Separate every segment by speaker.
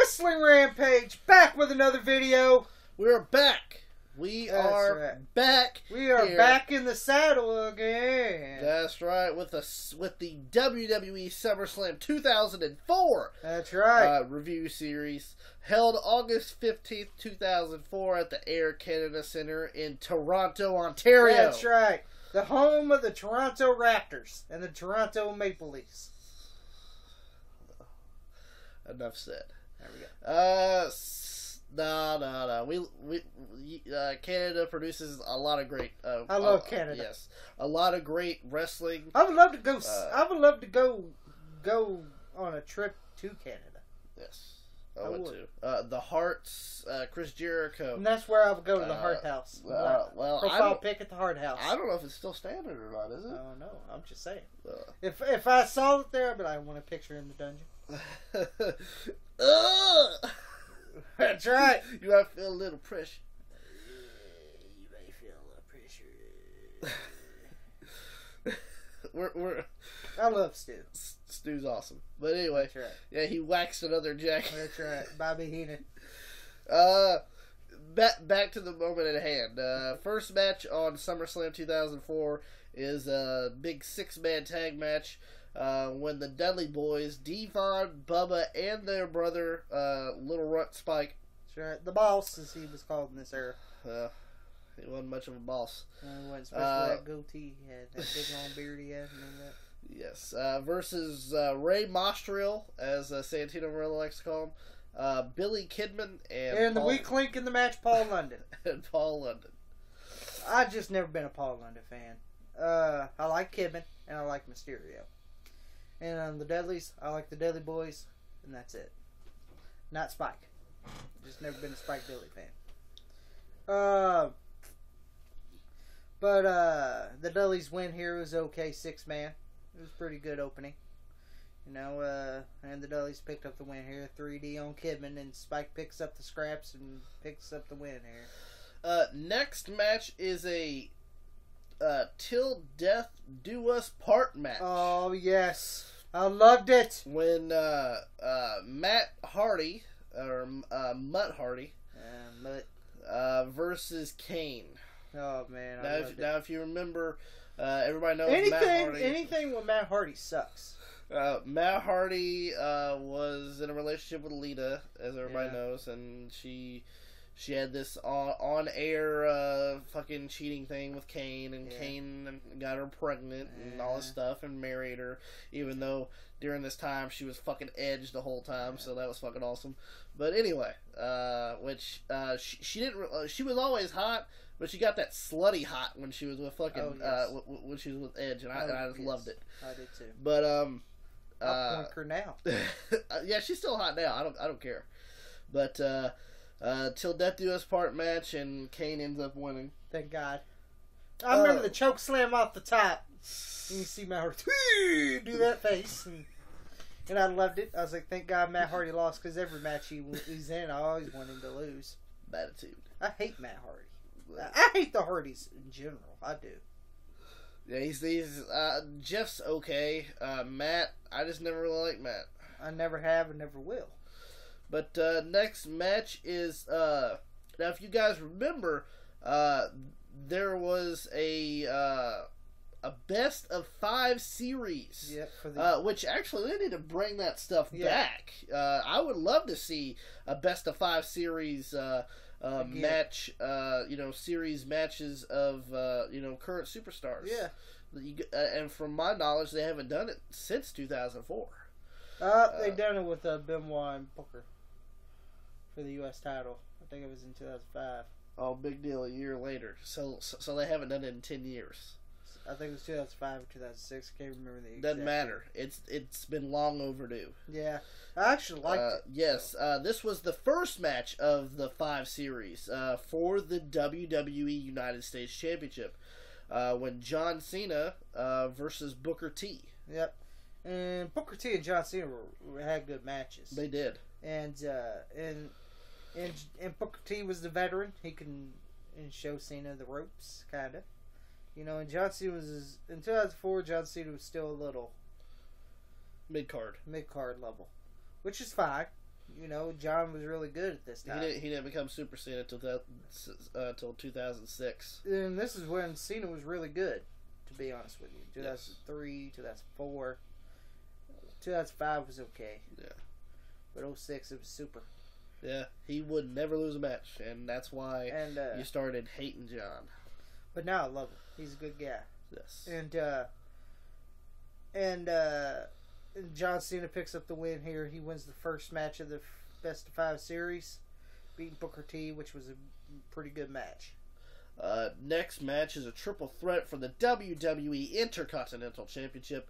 Speaker 1: Wrestling Rampage, back with another video.
Speaker 2: We're back. We are back.
Speaker 1: We are back in the saddle again.
Speaker 2: That's right, with the WWE Summerslam 2004.
Speaker 1: That's right.
Speaker 2: Review series held August 15th, 2004 at the Air Canada Centre in Toronto, Ontario.
Speaker 1: That's right. The home of the Toronto Raptors and the Toronto Maple Leafs.
Speaker 2: Enough said.
Speaker 1: There we go.
Speaker 2: No. We Canada produces a lot of great.
Speaker 1: I love Canada.
Speaker 2: Yes, a lot of great wrestling.
Speaker 1: I would love to go. I would love to go on a trip to Canada.
Speaker 2: Yes, I would too. The Hearts, Chris Jericho.
Speaker 1: And that's where I would go to the Heart House.
Speaker 2: Well,
Speaker 1: profile pic at the Heart House.
Speaker 2: I don't know if it's still standing or not. Is it?
Speaker 1: Oh no, I'm just saying. If I saw it there, but I want a picture in the dungeon. That's right.
Speaker 2: You might feel a little pressure.
Speaker 1: You may feel a pressure. I love Stu.
Speaker 2: Stu's awesome. But anyway,
Speaker 1: that's right.
Speaker 2: Yeah, he waxed another jack.
Speaker 1: That's right. Bobby Heenan.
Speaker 2: Back to the moment at hand. First match on SummerSlam 2004 is a big 6-man tag match. When the Dudley Boys, Devon, Bubba, and their brother, Little Runt Spike.
Speaker 1: That's right. The boss, as he was called in this era.
Speaker 2: He wasn't much of a boss.
Speaker 1: He wasn't supposed to that goatee he had, that big long beard he had, and that.
Speaker 2: Yes. Versus Ray Mostrill, as Santino really likes to call him. Billy Kidman and
Speaker 1: the weak link in the match, Paul London.
Speaker 2: And Paul London.
Speaker 1: I've just never been a Paul London fan. I like Kidman, and I like Mysterio. And on the Dudleys, I like the Dudley Boys, and that's it. Not Spike. Just never been a Spike Dudley fan. But the Dudleys win here was okay, 6-man. It was a pretty good opening. You know, and the Dudleys picked up the win here. 3D on Kidman, and Spike picks up the scraps and picks up the win here.
Speaker 2: Next match is a Till Death Do Us Part match.
Speaker 1: Oh, yes. I loved it.
Speaker 2: When Matt Hardy, or Mutt Hardy, versus Kane.
Speaker 1: Oh, man.
Speaker 2: Now, if you remember, everybody knows
Speaker 1: Matt
Speaker 2: Hardy.
Speaker 1: Anything with Matt Hardy sucks.
Speaker 2: Matt Hardy was in a relationship with Lita, as everybody knows, and she had this on-air fucking cheating thing with Kane, and Kane got her pregnant and all this stuff and married her, even though during this time she was fucking Edge the whole time, so that was fucking awesome. But anyway, she didn't. She was always hot, but she got that slutty hot when she was with fucking when she was with Edge, and I just loved it.
Speaker 1: I did too.
Speaker 2: But
Speaker 1: I'll point her now.
Speaker 2: Yeah, she's still hot now. I don't care. But Till Death Do Us Part match, and Kane ends up winning.
Speaker 1: Thank God. I remember the choke slam off the top. And you see Matt Hardy do that face, and I loved it. I was like, thank God Matt Hardy lost, because every match he's in, I always want him to lose.
Speaker 2: Bad attitude.
Speaker 1: I hate Matt Hardy. I hate the Hardys in general. I do.
Speaker 2: Yeah, he's Jeff's okay. Matt, I just never really liked Matt.
Speaker 1: I never have and never will.
Speaker 2: But next match is now, if you guys remember, there was a best of 5 series.
Speaker 1: Yep.
Speaker 2: Which actually they need to bring that stuff back. I would love to see a best of 5 series match. Series matches of current superstars.
Speaker 1: Yeah.
Speaker 2: And from my knowledge, they haven't done it since 2004.
Speaker 1: They've done it with Benoit and Booker for the U.S. title. I think it was in 2005.
Speaker 2: Oh, big deal! A year later, so they haven't done it in 10 years.
Speaker 1: I think it was 2005 or 2006. I can't remember the exact.
Speaker 2: Doesn't matter. It's been long overdue.
Speaker 1: Yeah, I actually liked it.
Speaker 2: Yes, this was the first match of the 5 series for the WWE United States Championship. When John Cena versus Booker T.
Speaker 1: Yep. And Booker T and John Cena had good matches.
Speaker 2: They did.
Speaker 1: And Booker T was the veteran. He can show Cena the ropes, kind of. You know, and John Cena was in 2004. John Cena was still a little
Speaker 2: mid card
Speaker 1: level, which is fine. You know, John was really good at this time.
Speaker 2: He didn't become Super Cena until 2006.
Speaker 1: And this is when Cena was really good, to be honest with you. 2003, 2004. 2005 was okay.
Speaker 2: Yeah.
Speaker 1: But 06, it was super.
Speaker 2: Yeah, he would never lose a match, and that's why you started hating John.
Speaker 1: But now I love him. He's a good guy.
Speaker 2: Yes.
Speaker 1: And John Cena picks up the win here. He wins the first match of the Best of 5 series, beating Booker T, which was a pretty good match.
Speaker 2: Next match is a triple threat for the WWE Intercontinental Championship.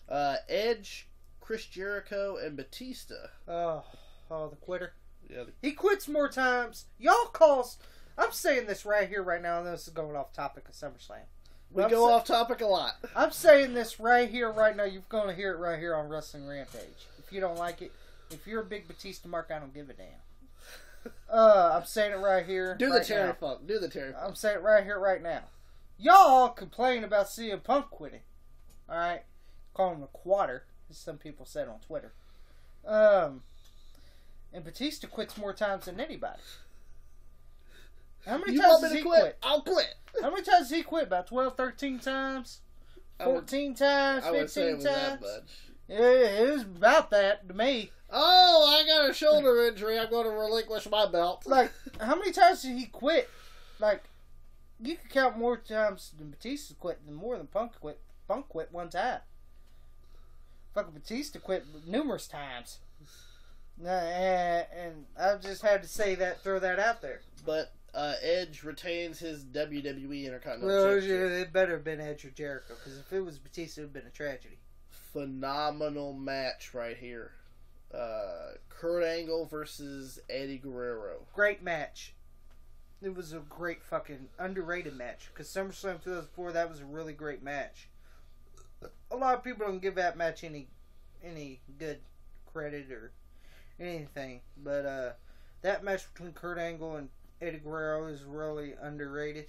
Speaker 2: Edge, Chris Jericho, and Batista.
Speaker 1: Oh, the quitter.
Speaker 2: Yeah,
Speaker 1: he quits more times. Y'all calls. I'm saying this right here, right now, and this is going off topic of SummerSlam.
Speaker 2: We go off topic a lot.
Speaker 1: I'm saying this right here, right now. You're going to hear it right here on Wrestling Rampage. If you don't like it, if you're a big Batista mark, I don't give a damn. I'm saying it right here.
Speaker 2: Do the Terry Funk.
Speaker 1: I'm saying it right here, right now. Y'all complain about CM Punk quitting. All right, call him a quatter, as some people said on Twitter. And Batista quits more times than anybody. How many times does he quit?
Speaker 2: I'll quit.
Speaker 1: How many times does he quit? About 12, 13 times? 14 times? 15
Speaker 2: I would say it was
Speaker 1: times?
Speaker 2: that much.
Speaker 1: It was about that to me.
Speaker 2: Oh, I got a shoulder injury. I'm going to relinquish my belt.
Speaker 1: Like, how many times did he quit? Like, you could count more times than Batista quit than more than Punk quit. Punk quit one time. Fucking Batista quit numerous times. And I just had to say that, throw that out there.
Speaker 2: But Edge retains his WWE Intercontinental
Speaker 1: Championship.
Speaker 2: Championship.
Speaker 1: It better have been Edge or Jericho, because if it was Batista, it would have been a tragedy.
Speaker 2: Phenomenal match right here. Kurt Angle versus Eddie Guerrero.
Speaker 1: Great match. It was a great fucking underrated match, because SummerSlam 2004, that was a really great match. A lot of people don't give that match any good credit or anything, but that match between Kurt Angle and Eddie Guerrero is really underrated.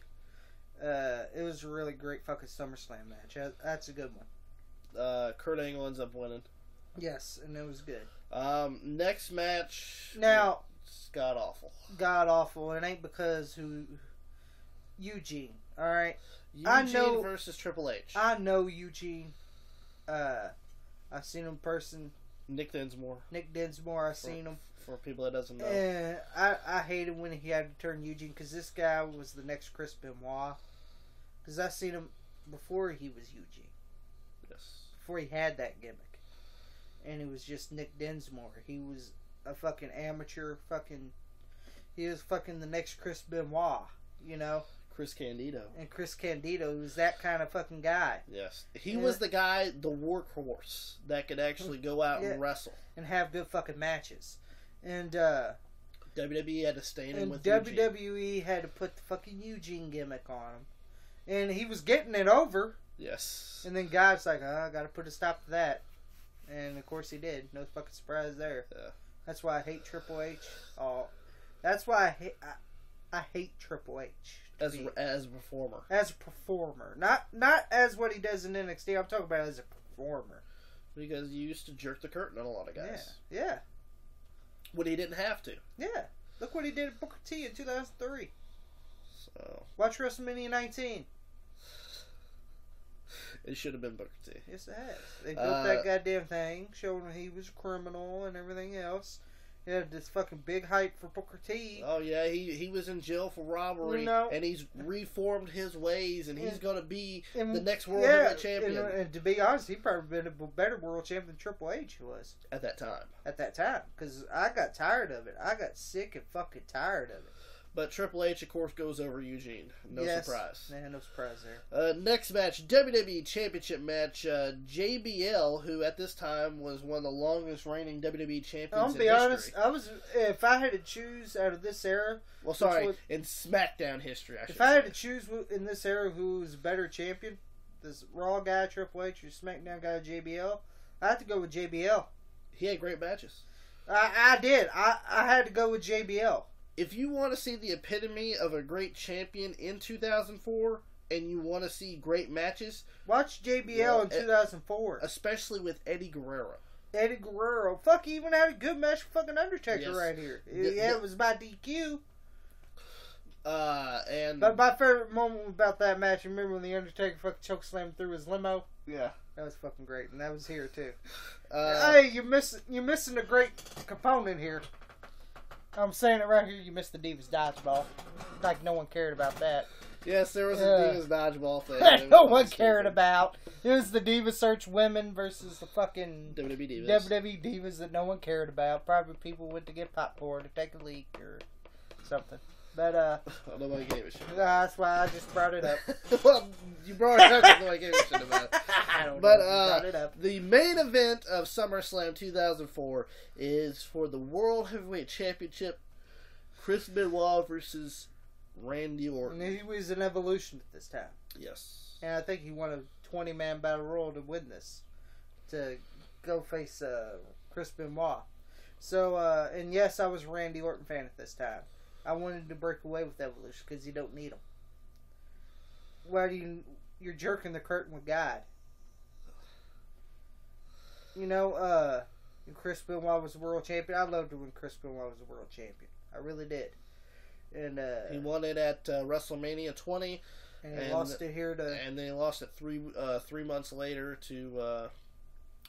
Speaker 1: It was a really great fucking SummerSlam match. That's a good one.
Speaker 2: Kurt Angle ends up winning.
Speaker 1: Yes, and it was good.
Speaker 2: Next match.
Speaker 1: Now,
Speaker 2: it's god awful.
Speaker 1: God awful. It ain't because Eugene. All right.
Speaker 2: Eugene versus Triple H.
Speaker 1: I know Eugene. I've seen him in person.
Speaker 2: Nick Dinsmore.
Speaker 1: I've seen him.
Speaker 2: For people that doesn't know.
Speaker 1: And I hated when he had to turn Eugene, because this guy was the next Chris Benoit. Because I seen him before he was Eugene.
Speaker 2: Yes.
Speaker 1: Before he had that gimmick. And he was just Nick Dinsmore. He was a fucking amateur he was fucking the next Chris Benoit, you know?
Speaker 2: Chris Candido.
Speaker 1: And Chris Candido was that kind of fucking guy.
Speaker 2: Yes. He was the guy, the workhorse, that could actually go out and wrestle.
Speaker 1: And have good fucking matches. And
Speaker 2: WWE had to stand in with
Speaker 1: WWE
Speaker 2: Eugene.
Speaker 1: had to put the fucking Eugene gimmick on him. And he was getting it over.
Speaker 2: Yes.
Speaker 1: And then God's like, I gotta put a stop to that. And of course he did. No fucking surprise there.
Speaker 2: Yeah.
Speaker 1: That's why I hate Triple H. Oh, that's why I hate Triple H.
Speaker 2: As a performer.
Speaker 1: As a performer. Not as what he does in NXT. I'm talking about as a performer.
Speaker 2: Because you used to jerk the curtain on a lot of guys.
Speaker 1: Yeah.
Speaker 2: When he didn't have to.
Speaker 1: Yeah. Look what he did at Booker T in 2003.
Speaker 2: So.
Speaker 1: Watch WrestleMania 19.
Speaker 2: It should have been Booker T.
Speaker 1: Yes, it has. They built that goddamn thing, showing he was a criminal and everything else. He had this fucking big hype for Booker T.
Speaker 2: Oh, yeah, he was in jail for robbery, and he's reformed his ways, and he's going to be the next World Heavyweight Champion.
Speaker 1: And to be honest, he probably been a better World Champion than Triple H was.
Speaker 2: At that time.
Speaker 1: Because I got tired of it. I got sick and fucking tired of it.
Speaker 2: But Triple H, of course, goes over Eugene. No surprise.
Speaker 1: Yeah, no surprise there.
Speaker 2: Next match, WWE Championship match. JBL, who at this time was one of the longest reigning WWE champions in history.
Speaker 1: I'll be honest, if I had to choose out of this era...
Speaker 2: Well, sorry, in SmackDown history, I should say.
Speaker 1: If I had to choose in this era who was a better champion, this Raw guy, Triple H, or SmackDown guy, JBL, I had to go with JBL.
Speaker 2: He had great matches.
Speaker 1: I did. I had to go with JBL.
Speaker 2: If you want to see the epitome of a great champion in 2004, and you want to see great matches,
Speaker 1: watch JBL in 2004.
Speaker 2: Especially with Eddie Guerrero.
Speaker 1: Eddie Guerrero. Fuck, he even had a good match with fucking Undertaker right here. It was by DQ. But my favorite moment about that match, you remember when the Undertaker fucking chokeslammed through his limo?
Speaker 2: Yeah.
Speaker 1: That was fucking great, and that was here too. Hey, you're missing a great component here. I'm saying it right here. You missed the Divas Dodgeball. Like no one cared about that.
Speaker 2: Yes, there was a Divas Dodgeball thing.
Speaker 1: That no one cared about. It was the Divas Search Women versus the fucking WWE Divas that no one cared about. Probably people went to get popcorn to take a leak or something. But
Speaker 2: nobody gave a shit.
Speaker 1: That's why I just brought it up.
Speaker 2: Well, you brought it up because nobody gave a shit about it.
Speaker 1: I don't know.
Speaker 2: But
Speaker 1: Brought it up.
Speaker 2: the main event of SummerSlam 2004 is for the World Heavyweight Championship. Chris Benoit versus Randy Orton.
Speaker 1: And he was an Evolution at this time.
Speaker 2: Yes.
Speaker 1: And I think he won a 20-man battle royal to win this. To go face Chris Benoit. So, and yes, I was a Randy Orton fan at this time. I wanted to break away with Evolution because you don't need them. Why do you're jerking the curtain with God? You know, Chris Benoit was a world champion. I loved it when Chris Benoit was a world champion. I really did. And
Speaker 2: he won it at WrestleMania 20.
Speaker 1: And he lost it here to...
Speaker 2: And then he lost it 3 months later to...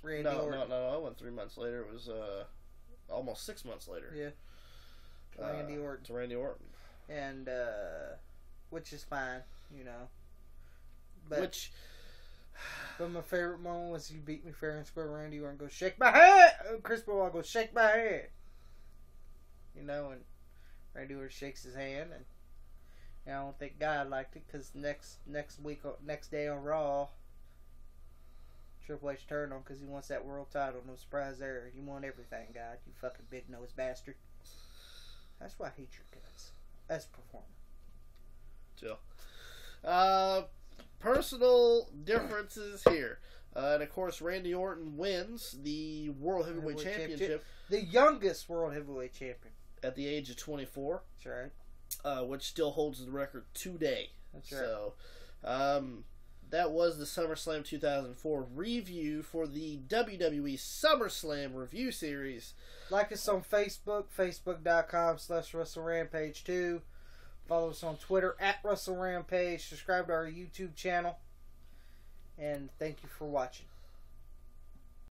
Speaker 1: Randy Orton.
Speaker 2: No, it wasn't 3 months later. It was almost 6 months later.
Speaker 1: Yeah. Randy Orton.
Speaker 2: To Randy Orton.
Speaker 1: And, which is fine, you know. But my favorite moment was he beat me fair and square. Randy Orton goes, shake my hand! Chris Benoit goes, shake my hand! You know, and Randy Orton shakes his hand, and I don't think God liked it, because next day on Raw, Triple H turned on because he wants that world title. No surprise there. You want everything, God. You fucking big-nosed bastard. That's why I hate your guts. As a performer.
Speaker 2: Chill. Personal differences here. And of course, Randy Orton wins the World Heavyweight Championship.
Speaker 1: The youngest World Heavyweight Champion.
Speaker 2: At the age of 24.
Speaker 1: That's right.
Speaker 2: Which still holds the record today.
Speaker 1: That's right.
Speaker 2: So, that was the SummerSlam 2004 review for the WWE SummerSlam review series.
Speaker 1: Like us on Facebook, facebook.com/WrestleRampage2. Follow us on Twitter @WrestleRampage. Subscribe to our YouTube channel. And thank you for watching.